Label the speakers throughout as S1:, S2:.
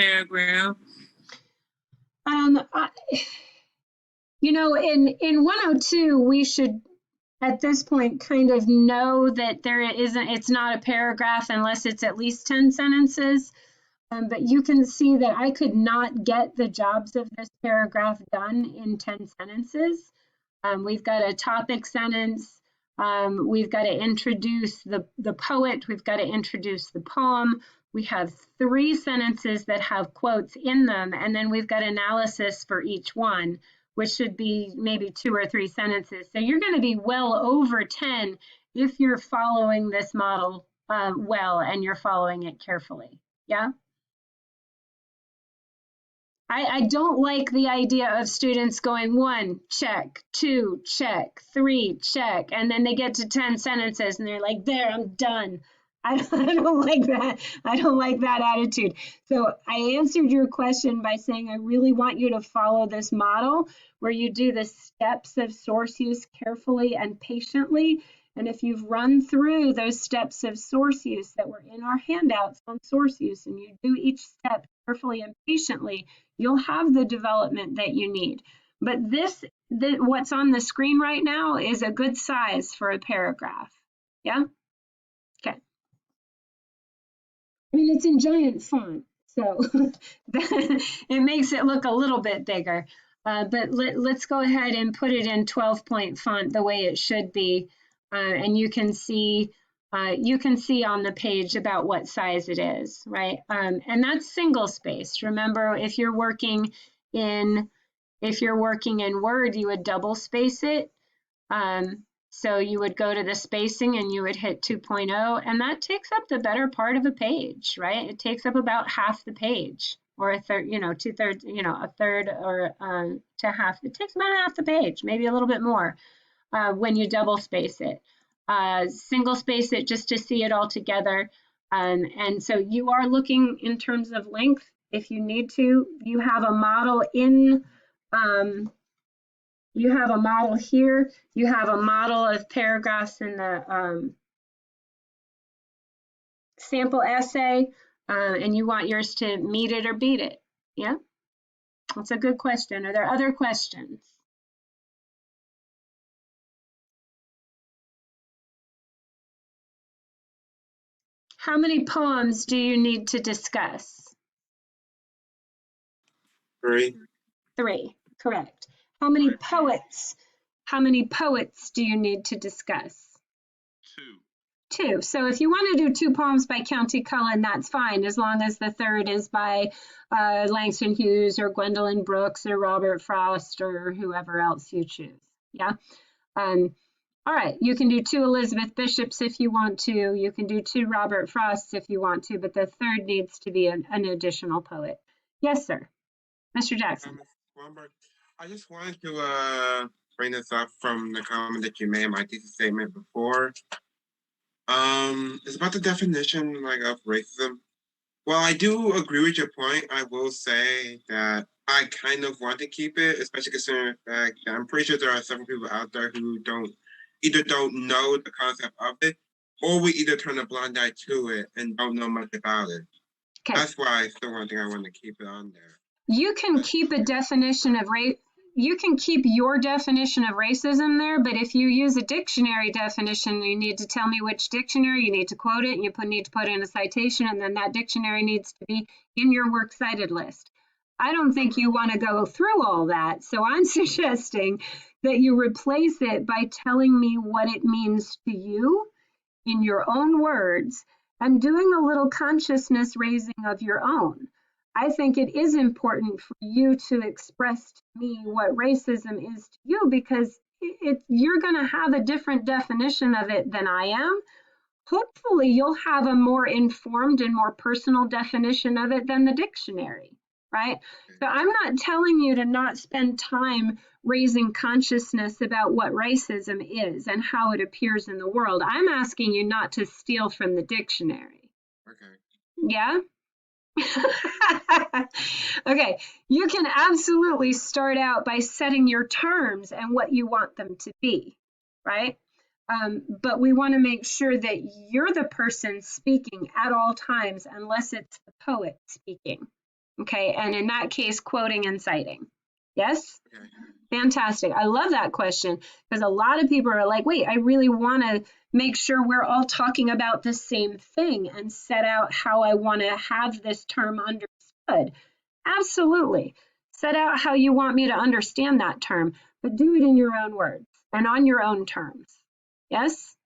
S1: paragraph?
S2: You know, in 102, we should, at this point, kind of know that it's not a paragraph unless it's at least 10 sentences. But you can see that I could not get the jobs of this paragraph done in 10 sentences. We've got a topic sentence. We've got to introduce the poet. We've got to introduce the poem. We have 3 sentences that have quotes in them, and then we've got analysis for each one, which should be maybe 2 or 3 sentences. So you're going to be well over 10 if you're following this model well and you're following it carefully. Yeah. I don't like the idea of students going 1, check, 2, check, 3, check, and then they get to 10 sentences and they're like, there, I'm done. I don't like that. I don't like that attitude. So I answered your question by saying I really want you to follow this model where you do the steps of source use carefully and patiently. And if you've run through those steps of source use that were in our handouts on source use, and you do each step carefully and patiently, you'll have the development that you need. But what's on the screen right now is a good size for a paragraph. Yeah? Okay. I mean, it's in giant font, so it makes it look a little bit bigger. But let's go ahead and put it in 12-point font the way it should be. And you can see on the page about what size it is, right? And that's single spaced. Remember, if you're working in Word, you would double space it. So you would go to the spacing and you would hit 2.0, and that takes up the better part of a page, right? It takes up about half the page, or a third, 2/3, a third or to half. It takes about half the page, maybe a little bit more when you double space it. Single space it just to see it all together. And so you are looking in terms of length. If you need to, you have a model in you have a model here. You have a model of paragraphs in the sample essay, and you want yours to meet it or beat it. Yeah, that's a good question. Are there other questions? How many poems do you need to discuss?
S3: 3.
S2: 3, correct. How many poets? How many poets do you need to discuss? 2. So if you want to do 2 poems by County Cullen, that's fine, as long as the third is by Langston Hughes or Gwendolyn Brooks or Robert Frost or whoever else you choose. Yeah. All right, you can do 2 Elizabeth Bishops if you want to. You can do 2 Robert Frosts if you want to, but the third needs to be an additional poet. Yes, sir. Mr. Jackson.
S3: I just wanted to bring this up from the comment that you made in my thesis statement before. It's about the definition of racism. Well, I do agree with your point. I will say that I kind of want to keep it, especially considering the fact that I'm pretty sure there are several people out there who either don't know the concept of it, or we either turn a blind eye to it and don't know much about it. Okay. That's why I still want to keep it on there.
S2: You can keep a definition of race. You can keep your definition of racism there, but if you use a dictionary definition, you need to tell me which dictionary, you need to quote it, and you need to put in a citation, and then that dictionary needs to be in your works cited list. I don't think you want to go through all that, so I'm suggesting that you replace it by telling me what it means to you in your own words and doing a little consciousness raising of your own. I think it is important for you to express to me what racism is to you, because you're going to have a different definition of it than I am. Hopefully, you'll have a more informed and more personal definition of it than the dictionary, right? So I'm not telling you to not spend time raising consciousness about what racism is and how it appears in the world. I'm asking you not to steal from the dictionary.
S3: Okay.
S2: Yeah? Okay, you can absolutely start out by setting your terms and what you want them to be, right? But we want to make sure that you're the person speaking at all times, unless it's the poet speaking. Okay, and in that case, quoting and citing. Yes?
S3: Okay.
S2: Fantastic. I love that question because a lot of people are like, wait, I really want to make sure we're all talking about the same thing and set out how I want to have this term understood. Absolutely. Set out how you want me to understand that term, but do it in your own words and on your own terms. Yes?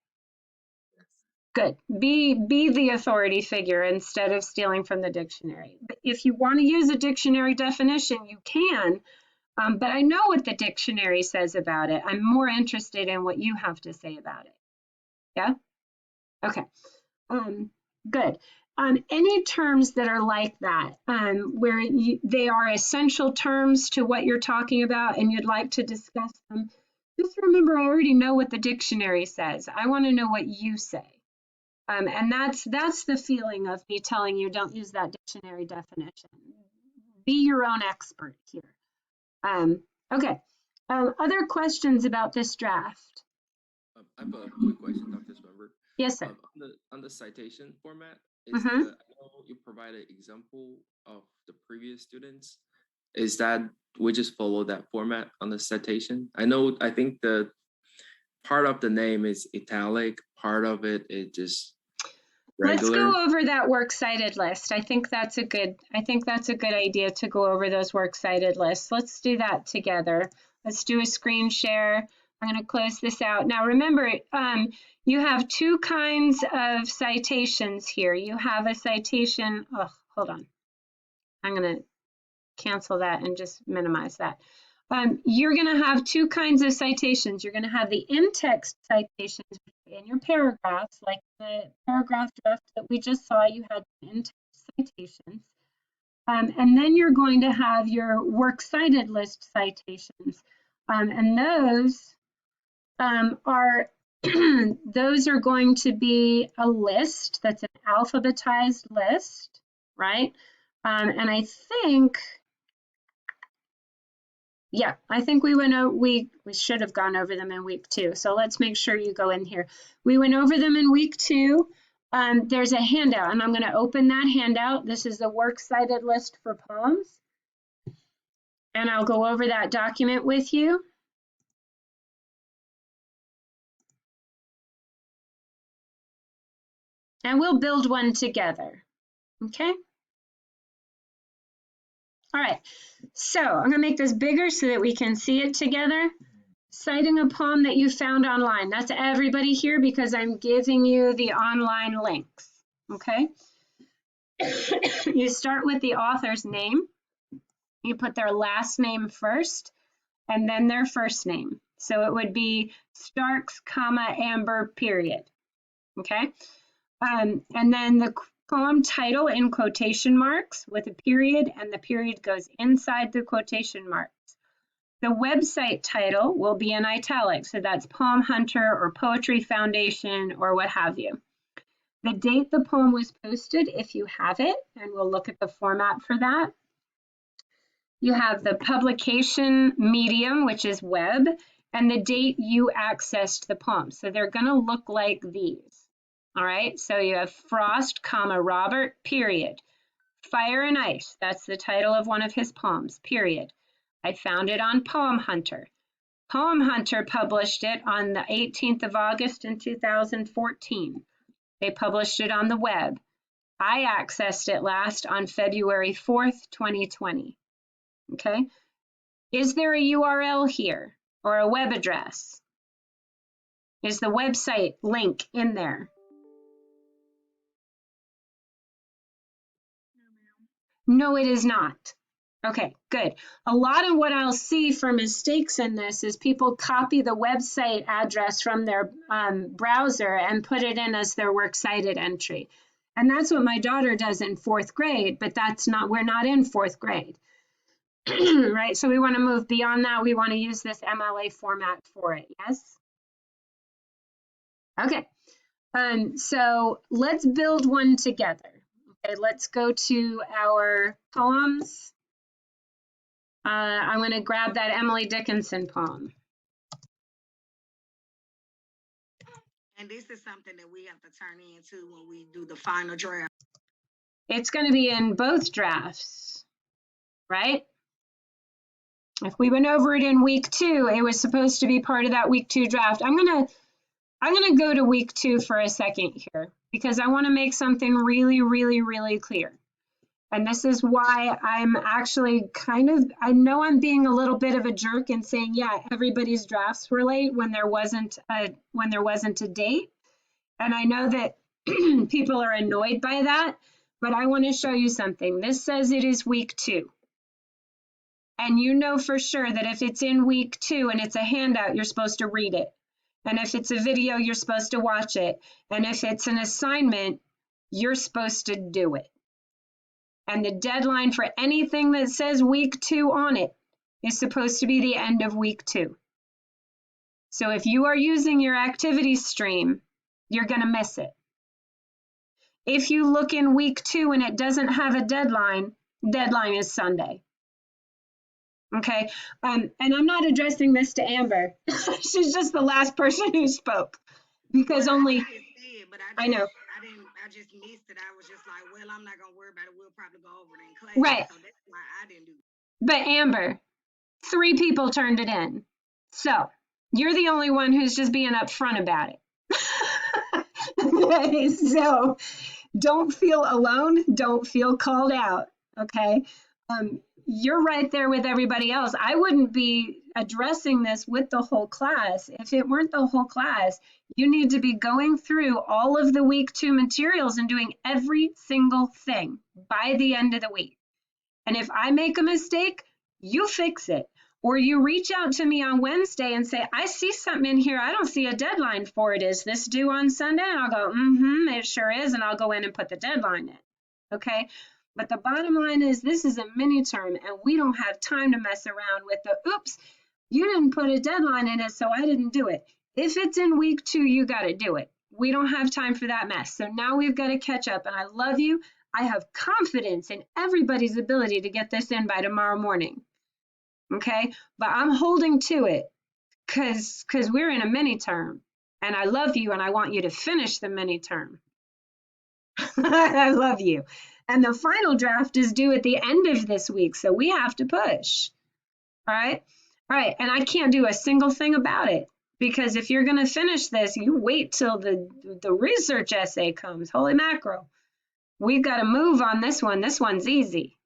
S2: Good. Be the authority figure instead of stealing from the dictionary. But if you want to use a dictionary definition, you can. But I know what the dictionary says about it. I'm more interested in what you have to say about it. Yeah? Okay. Good. Any terms that are like that, where they are essential terms to what you're talking about and you'd like to discuss them, just remember I already know what the dictionary says. I want to know what you say. And that's the feeling of me telling you don't use that dictionary definition. Be your own expert here. Okay. Other questions about this draft?
S1: I have a quick question, Dr. Swember.
S2: Yes, sir.
S1: On the citation format, is
S2: Mhm.
S1: I know you provide an example of the previous students. Is that we just follow that format on the citation? I think the part of the name is italic, part of it is just
S2: Let's
S1: regular.
S2: go over that works cited list. I think that's a good idea to go over those works cited lists. Let's do that together. Let's do a screen share. I'm going to close this out. Now remember, you have two kinds of citations here. You have a citation, oh, hold on. I'm going to cancel that and just minimize that. You're going to have two kinds of citations. You're going to have the in-text citations in your paragraphs, like the paragraph draft that we just saw, you had in-text citations. And then you're going to have your works cited list citations. And those are those are going to be a list that's an alphabetized list, right? And I think, yeah, I think we should have gone over them in week 2. So let's make sure you go in here. We went over them in week 2. There's a handout, and I'm going to open that handout. This is the works cited list for poems. And I'll go over that document with you. And we'll build one together. Okay? All right. So I'm going to make this bigger so that we can see it together. Citing a poem that you found online. That's everybody here because I'm giving you the online links. Okay? You start with the author's name. You put their last name first and then their first name. So it would be Starks, Amber, period. Okay? And then the poem title in quotation marks with a period, and the period goes inside the quotation marks. The website title will be in italics, so that's Poem Hunter or Poetry Foundation or what have you. The date the poem was posted, if you have it, and we'll look at the format for that. You have the publication medium, which is web, and the date you accessed the poem. So they're going to look like these. All right, so you have Frost, Robert, period. Fire and Ice, that's the title of one of his poems, period. I found it on Poem Hunter. Poem Hunter published it on the 18th of August in 2014. They published it on the web. I accessed it last on February 4th, 2020. Okay. Is there a URL here or a web address? Is the website link in there? No, it is not. Okay, good. A lot of what I'll see for mistakes in this is people copy the website address from their browser and put it in as their works cited entry. And that's what my daughter does in 4th grade, but we're not in 4th grade. Right, so we want to move beyond that. We want to use this MLA format for it, yes? Okay, so let's build one together. Okay, let's go to our poems. I'm going to grab that Emily Dickinson poem.
S4: And this is something that we have to turn into when we do the final draft.
S2: It's going to be in both drafts. right? If we went over it in week 2, it was supposed to be part of that week 2 draft. I'm gonna go to week 2 for a second here because I want to make something really, really, really clear. And this is why I'm actually I know I'm being a little bit of a jerk and saying, yeah, everybody's drafts were late when there wasn't a date. And I know that people are annoyed by that, but I want to show you something. This says it is week 2. And you know for sure that if it's in week 2 and it's a handout, you're supposed to read it. And if it's a video, you're supposed to watch it. And if it's an assignment, you're supposed to do it. And the deadline for anything that says week 2 on it is supposed to be the end of week 2. So if you are using your activity stream, you're going to miss it. If you look in week 2 and it doesn't have a deadline is Sunday. Okay, and I'm not addressing this to Amber. She's just the last person who spoke because only
S4: I see it, but
S2: I know.
S4: I just missed it. I was just like, well, I'm not gonna worry about it. We'll probably go over it in class.
S2: Right.
S4: So that's why I didn't do it.
S2: But Amber, 3 people turned it in. So you're the only one who's just being upfront about it. So don't feel alone. Don't feel called out. Okay. You're right there with everybody else. I wouldn't be addressing this with the whole class. If it weren't the whole class, you need to be going through all of the week 2 materials and doing every single thing by the end of the week. And if I make a mistake, you fix it. Or you reach out to me on Wednesday and say, I see something in here. I don't see a deadline for it. Is this due on Sunday? And I'll go, it sure is. And I'll go in and put the deadline in. Okay. But the bottom line is this is a mini term and we don't have time to mess around with the, oops, you didn't put a deadline in it, so I didn't do it. If it's in week 2, you got to do it. We don't have time for that mess. So now we've got to catch up. And I love you. I have confidence in everybody's ability to get this in by tomorrow morning. Okay. But I'm holding to it because we're in a mini term and I love you and I want you to finish the mini term. I love you. And the final draft is due at the end of this week, so we have to push. All right? All right, and I can't do a single thing about it because if you're going to finish this, you wait till the research essay comes. Holy mackerel. We've got to move on this one. This one's easy.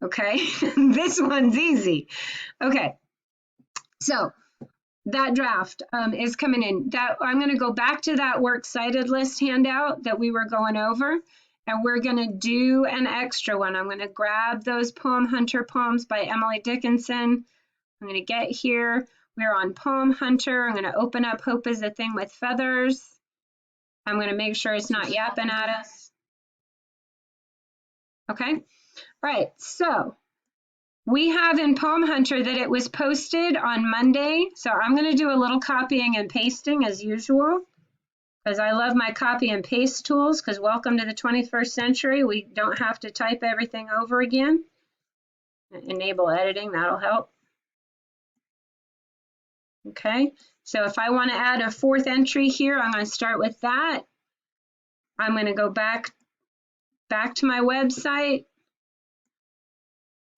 S2: Okay? This one's easy. Okay. So that draft is coming in. That I'm going to go back to that works cited list handout that we were going over. And we're going to do an extra one. I'm going to grab those Poem Hunter poems by Emily Dickinson. I'm going to get here. We're on Poem Hunter. I'm going to open up Hope is a Thing with Feathers. I'm going to make sure it's not yapping at us. Okay. All right. So we have in Poem Hunter that it was posted on Monday. So I'm going to do a little copying and pasting as usual. Because I love my copy and paste tools, because welcome to the 21st century. We don't have to type everything over again. Enable editing, that'll help. Okay, so if I want to add a 4th entry here, I'm going to start with that. I'm going to go back to my website.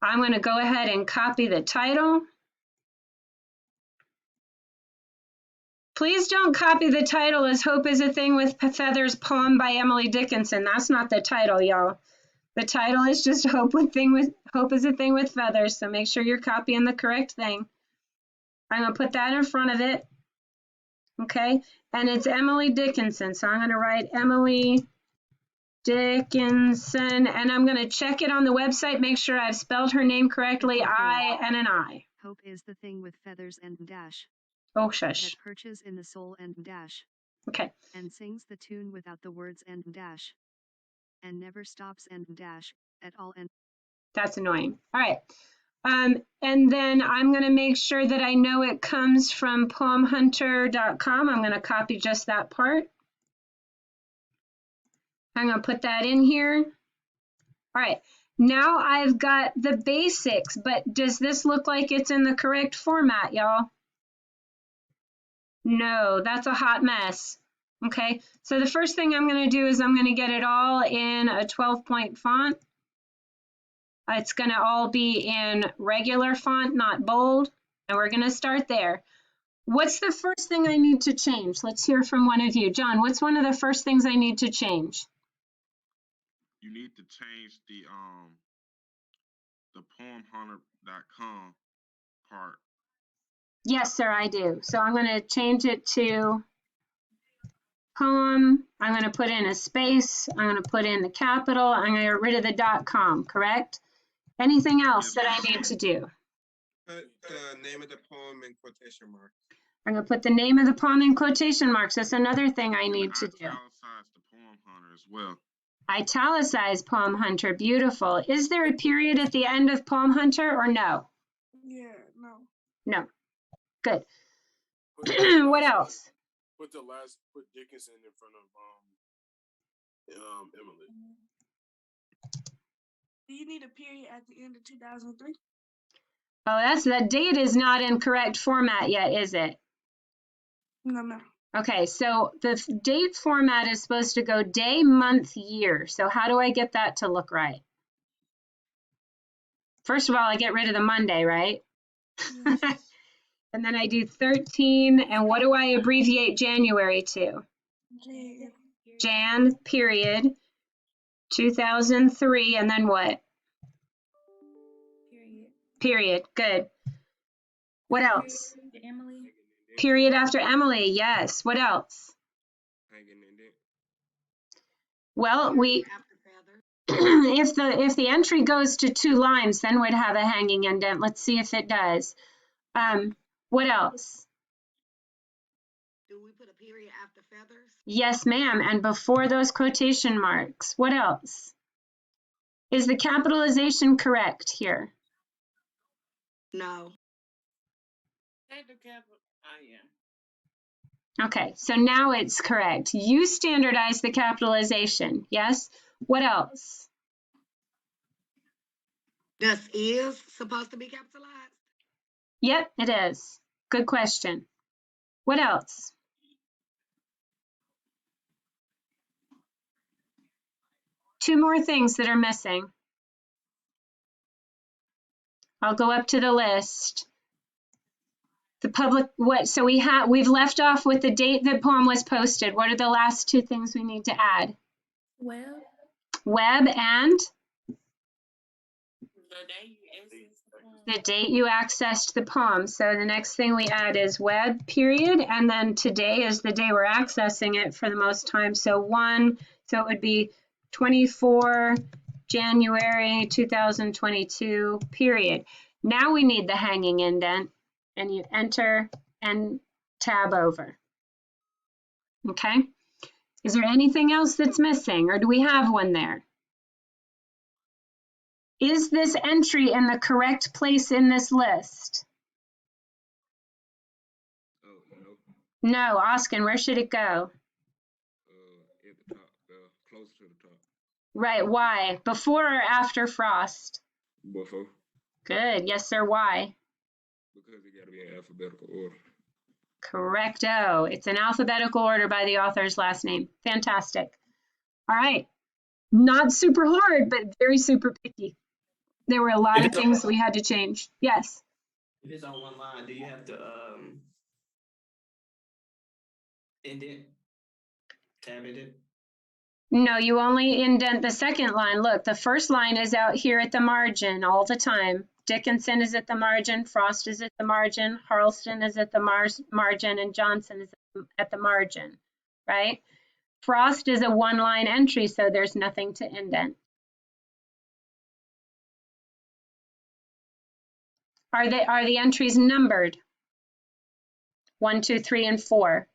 S2: I'm going to go ahead and copy the title. Please don't copy the title as Hope is a Thing with Feathers poem by Emily Dickinson. That's not the title, y'all. The title is just Hope is a Thing with Feathers. So make sure you're copying the correct thing. I'm going to put that in front of it. Okay. And it's Emily Dickinson. So I'm going to write Emily Dickinson. And I'm going to check it on the website, make sure I've spelled her name correctly. I and an I.
S5: Hope is the thing with feathers and dash.
S2: Oh, shush.
S5: That perches in the soul and dash.
S2: Okay.
S5: And sings the tune without the words and dash. And never stops and dash at all. And
S2: that's annoying. All right. And then I'm going to make sure that I know it comes from poemhunter.com. I'm going to copy just that part. I'm going to put that in here. All right. Now I've got the basics, but does this look like it's in the correct format, y'all? No, that's a hot mess. Okay, so the first thing I'm going to do is I'm going to get it all in a 12-point font. It's going to all be in regular font, not bold, and we're going to start there. What's the first thing I need to change? Let's hear from one of you. John, what's one of the first things I need to change?
S6: You need to change the poemhunter.com part.
S2: Yes, sir, I do. So I'm going to change it to poem. I'm going to put in a space. I'm going to put in the capital. I'm going to get rid of the .com, correct? Anything else that I need to do?
S3: Put the name of the poem in quotation marks.
S2: I'm going to put the name of the poem in quotation marks. That's another thing I need to do.
S6: Italicize the poem hunter as well.
S2: Italicize Poem Hunter. Beautiful. Is there a period at the end of Poem Hunter or no?
S7: Yeah, no.
S2: No. Good.
S7: Put the
S2: What
S7: last
S2: else?
S7: Put Dickinson in front of Emily.
S8: Do you need a period at the end of 2003?
S2: Oh, that date is not in correct format yet, is it?
S8: No.
S2: Okay, so the date format is supposed to go day, month, year. So how do I get that to look right? First of all, I get rid of the Monday, right?
S8: Yes.
S2: And then I do 13, and what do I abbreviate January to? Jan, period, 2003, and then what? Period. Good. What else?
S8: Emily.
S2: Period after Emily. Yes. What else?
S3: Hanging in it.
S2: Well, we
S4: After feather.
S2: if the entry goes to 2 lines, then we'd have a hanging indent. Let's see if it does. What else?
S4: Do we put a period after feathers?
S2: Yes, ma'am. And before those quotation marks. What else? Is the capitalization correct here?
S4: No.
S2: Okay, so now it's correct. You standardize the capitalization. Yes. What else?
S4: Does is supposed to be capitalized?
S2: Yep, it is. Good question. What else? Two more things that are missing. I'll go up to the list. The public, so we've left off with the date the poem was posted. What are the last 2 things we need to add? Web and the date you accessed the poem. So the next thing we add is web, period, and then today is the day we're accessing it for the most time. So it would be 24 January 2022, period. Now we need the hanging indent, and you enter and tab over. Okay. Is there anything else that's missing, or do we have one there? Is this entry in the correct place in this list?
S3: Oh, no.
S2: No, Oskin, where should it go?
S3: At the top, closer to the top.
S2: Right, why? Before or after Frost?
S3: Before.
S2: Good, yes sir, why?
S3: Because it got to be in alphabetical order.
S2: Correcto. It's in alphabetical order by the author's last name. Fantastic. All right. Not super hard, but very super picky. There were a lot of things we had to change. Yes.
S9: If it's on one line, do you have to indent, tab it?
S2: No, you only indent the second line. Look, the first line is out here at the margin all the time. Dickinson is at the margin, Frost is at the margin, Harleston is at the margin, and Johnson is at the margin, right? Frost is a 1-line entry, so there's nothing to indent. Are the entries numbered? 1, 2, 3, and 4.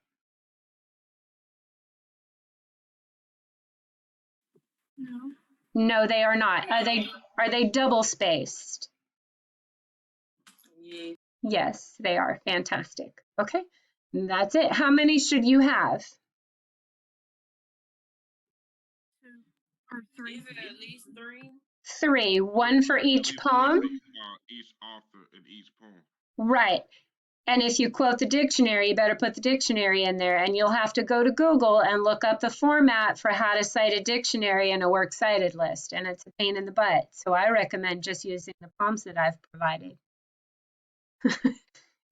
S8: No.
S2: No, they are not. Are they double spaced? Yes, they are. Fantastic. Okay, and that's it. How many should you have?
S8: 2 or 3.
S9: Is it at least 3?
S2: 3, 1 for each poem.
S6: Each author in each poem.
S2: Right. And if you quote the dictionary, you better put the dictionary in there, and you'll have to go to Google and look up the format for how to cite a dictionary in a works cited list, and it's a pain in the butt. So I recommend just using the prompts that I've provided.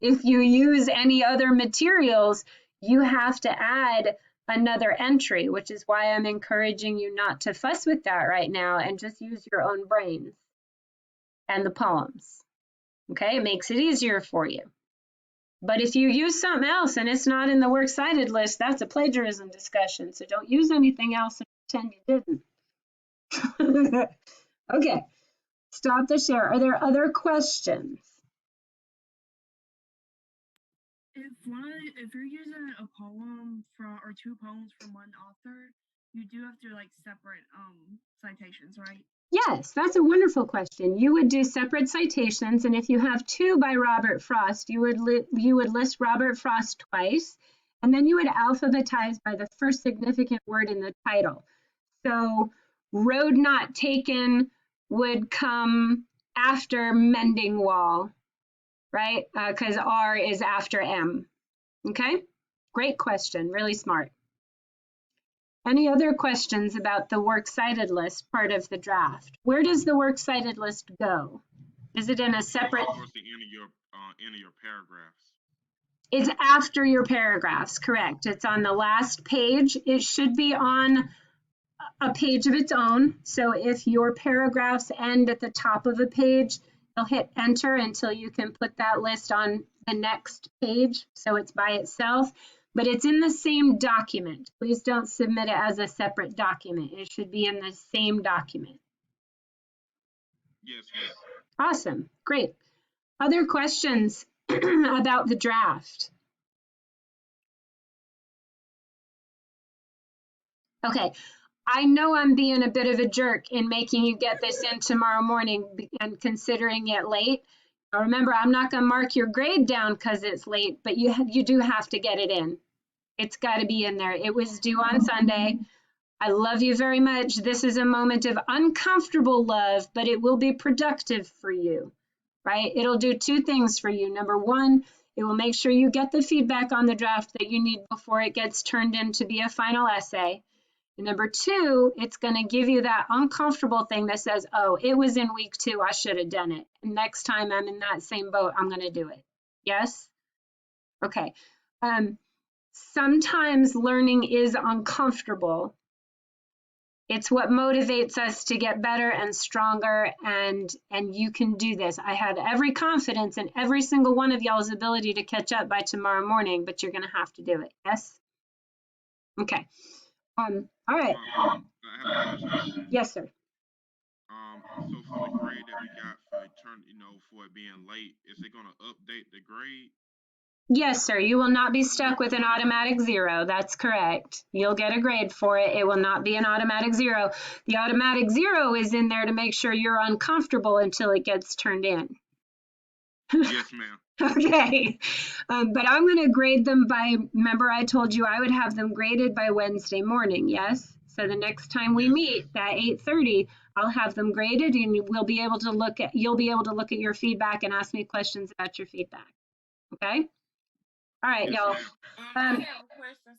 S2: If you use any other materials, you have to add another entry, which is why I'm encouraging you not to fuss with that right now and just use your own brains and the poems. Okay, it makes it easier for you. But if you use something else and it's not in the works cited list, that's a plagiarism discussion. So don't use anything else and pretend you didn't. Okay, stop the share. Are there other questions?
S8: If you're using a poem from or two poems from one author, you do have to like separate citations, right?
S2: Yes, that's a wonderful question. You would do separate citations, and if you have two by Robert Frost, you would list Robert Frost twice, and then you would alphabetize by the first significant word in the title. So road not taken would come after mending wall, right? Because R is after M. Okay, great question, really smart. Any other questions about the works cited list part of the draft? Where does the works cited list go? Is it in a separate?
S6: Towards the end of your paragraphs.
S2: It's after your paragraphs, correct. It's on the last page. It should be on a page of its own. So if your paragraphs end at the top of a page, you'll hit enter until you can put that list on the next page. So it's by itself. But it's in the same document. Please don't submit it as a separate document. It should be in the same document.
S6: Yes, ma'am.
S2: Awesome, great. Other questions about the draft? Okay, I know I'm being a bit of a jerk in making you get this in tomorrow morning and considering it late. Now remember, I'm not going to mark your grade down because it's late, but you do have to get it in. It's got to be in there. It was due on Sunday. I love you very much. This is a moment of uncomfortable love, but it will be productive for you, right? It'll do two things for you. Number one, it will make sure you get the feedback on the draft that you need before it gets turned in to be a final essay. And number two, it's going to give you that uncomfortable thing that says, oh, it was in week 2. I should have done it. And next time I'm in that same boat, I'm going to do it. Yes? Okay. Sometimes learning is uncomfortable. It's what motivates us to get better and stronger, and you can do this. I had every confidence in every single one of y'all's ability to catch up by tomorrow morning, but you're going to have to do it. Yes? Okay. All right.
S6: I have a question.
S2: Yes, sir.
S6: So for the grade that we got for for it being late, is it gonna update the grade?
S2: Yes, sir. You will not be stuck with an automatic 0. That's correct. You'll get a grade for it. It will not be an automatic 0. The automatic 0 is in there to make sure you're uncomfortable until it gets turned in.
S6: Yes, ma'am.
S2: Okay. But I'm going to grade them by, remember I told you I would have them graded by Wednesday morning, yes? So the next time we meet at 8:30, I'll have them graded and you'll be able to look at your feedback and ask me questions about your feedback. Okay? All right,
S6: Yes,
S2: y'all.
S6: ma'am.
S9: I have a question.